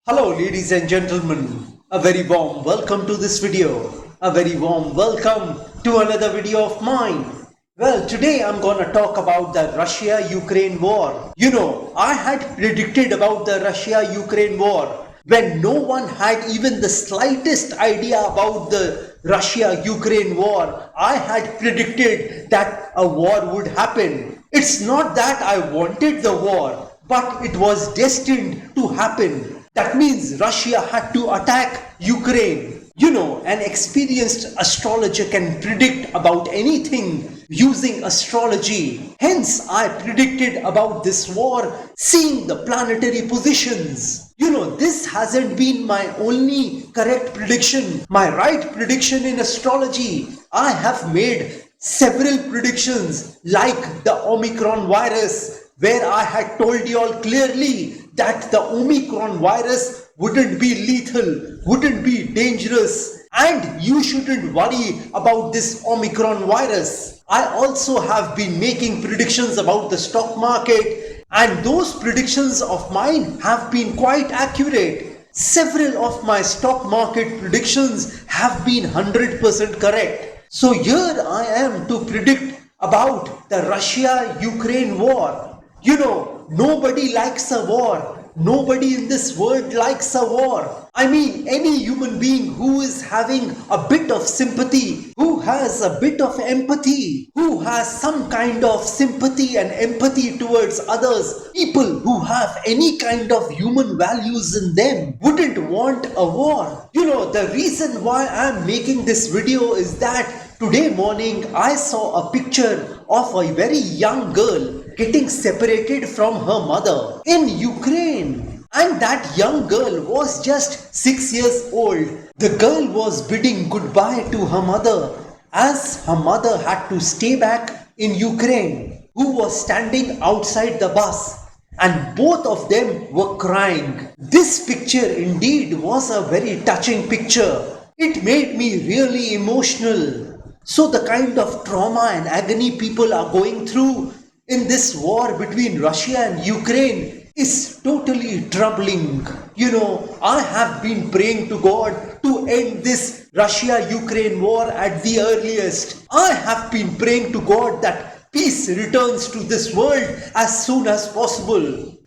Hello ladies and gentlemen, a very warm welcome to this video, a very warm welcome to another video of mine. Well, today I'm gonna talk about the Russia-Ukraine war. I had predicted about the Russia-Ukraine war when no one had even the slightest idea about the Russia-Ukraine war. I had predicted that a war would happen. It's not that I wanted the war, but it was destined to happen. That means Russia had to attack Ukraine. An experienced astrologer can predict about anything using astrology. Hence, I predicted about this war seeing the planetary positions. This hasn't been my only correct prediction, my right prediction in astrology. I have made several predictions like the Omicron virus, where I had told you all clearly that the Omicron virus wouldn't be lethal, wouldn't be dangerous, and you shouldn't worry about this Omicron virus. I also have been making predictions about the stock market, and those predictions of mine have been quite accurate. Several of my stock market predictions have been 100% correct. So here I am to predict about the Russia-Ukraine war. Nobody likes a war. Nobody in this world likes a war. I mean, any human being who is having a bit of sympathy, who has a bit of empathy, who has some kind of sympathy and empathy towards others, people who have any kind of human values in them, wouldn't want a war. The reason why I'm making this video is that today morning I saw a picture of a very young girl getting separated from her mother in Ukraine. And that young girl was just 6 years old. The girl was bidding goodbye to her mother as her mother had to stay back in Ukraine, who was standing outside the bus. And both of them were crying. This picture indeed was a very touching picture. It made me really emotional. So the kind of trauma and agony people are going through in this war between Russia and Ukraine is totally troubling. I have been praying to God to end this Russia-Ukraine war at the earliest. I have been praying to God that peace returns to this world as soon as possible.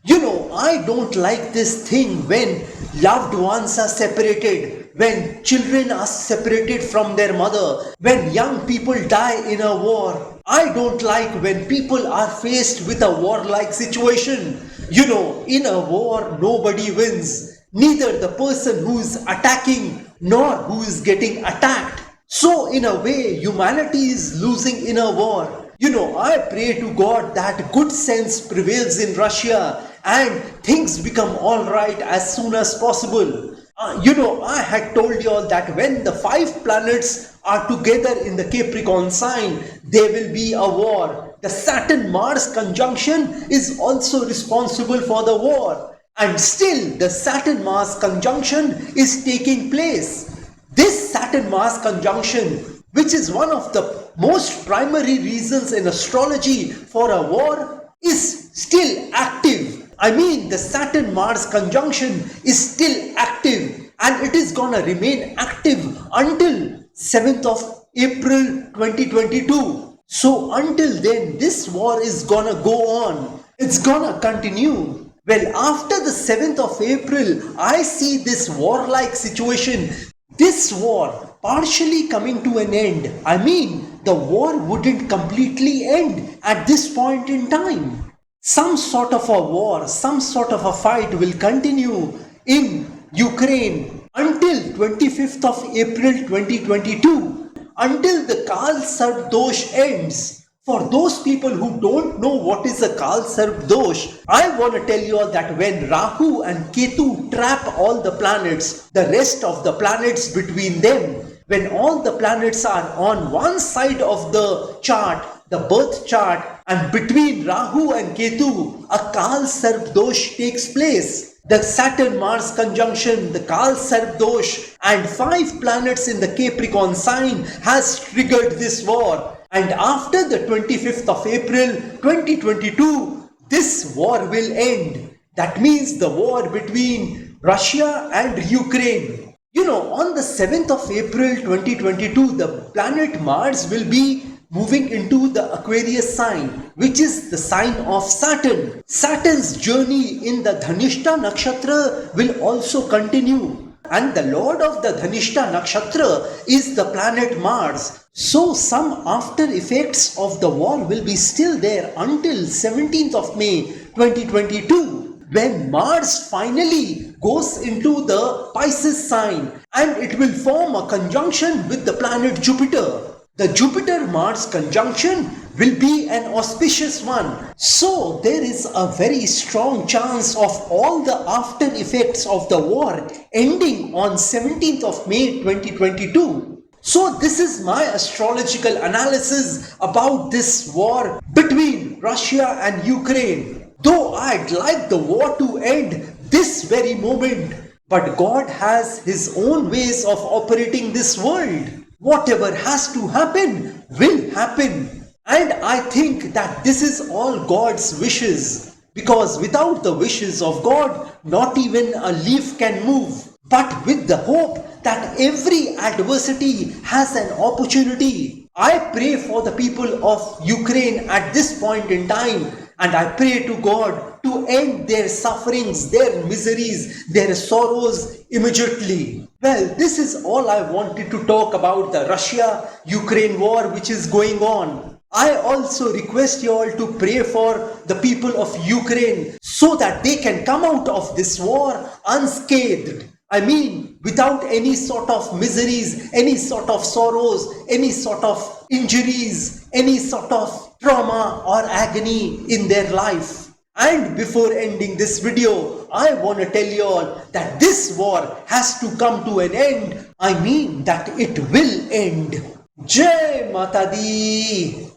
I don't like this thing when loved ones are separated, when children are separated from their mother, when young people die in a war. I don't like when people are faced with a warlike situation. In a war, nobody wins. Neither the person who is attacking nor who is getting attacked. So in a way, humanity is losing in a war. I pray to God that good sense prevails in Russia and things become alright as soon as possible. I had told you all that when the 5 planets are together in the Capricorn sign, there will be a war. The Saturn-Mars conjunction is also responsible for the war. And still, the Saturn-Mars conjunction is taking place. This Saturn-Mars conjunction, which is one of the most primary reasons in astrology for a war, is still active. I mean, the Saturn-Mars conjunction is still active, and it is gonna remain active until 7th of April 2022. So until then, this war is gonna go on. It's gonna continue. Well, after the 7th of April, I see this warlike situation, this war partially coming to an end. I mean, the war wouldn't completely end at this point in time. Some sort of a war, some sort of a fight will continue in Ukraine until 25th of April 2022, until the Kal Sarp Dosh ends. For those people who don't know what is a Kal Sarp Dosh, I want to tell you all that when Rahu and Ketu trap all the planets, the rest of the planets between them, when all the planets are on one side of the chart, the birth chart, and between Rahu and Ketu, a Kal Sarp Dosh takes place. The Saturn-Mars conjunction, the Kal Sarp Dosh, and 5 planets in the Capricorn sign has triggered this war. And after the 25th of April 2022, this war will end. That means the war between Russia and Ukraine. On the 7th of April 2022, the planet Mars will be moving into the Aquarius sign, which is the sign of Saturn. Saturn's journey in the Dhanishta Nakshatra will also continue. And the lord of the Dhanishta Nakshatra is the planet Mars. So some after effects of the war will be still there until 17th of May 2022. When Mars finally goes into the Pisces sign and it will form a conjunction with the planet Jupiter. The Jupiter-Mars conjunction will be an auspicious one. So there is a very strong chance of all the after effects of the war ending on 17th of May 2022. So this is my astrological analysis about this war between Russia and Ukraine. Though I'd like the war to end this very moment, but God has His own ways of operating this world. Whatever has to happen will happen. And I think that this is all God's wishes. Because without the wishes of God, not even a leaf can move. But with the hope that every adversity has an opportunity, I pray for the people of Ukraine at this point in time. And I pray to God to end their sufferings, their miseries, their sorrows immediately. Well, this is all I wanted to talk about the Russia-Ukraine war which is going on. I also request you all to pray for the people of Ukraine so that they can come out of this war unscathed. I mean, without any sort of miseries, any sort of sorrows, any sort of injuries, any sort of trauma or agony in their life. And before ending this video, I want to tell you all that this war has to come to an end. I mean that it will end. Jai Mata Di,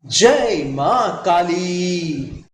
Jai Ma Kali.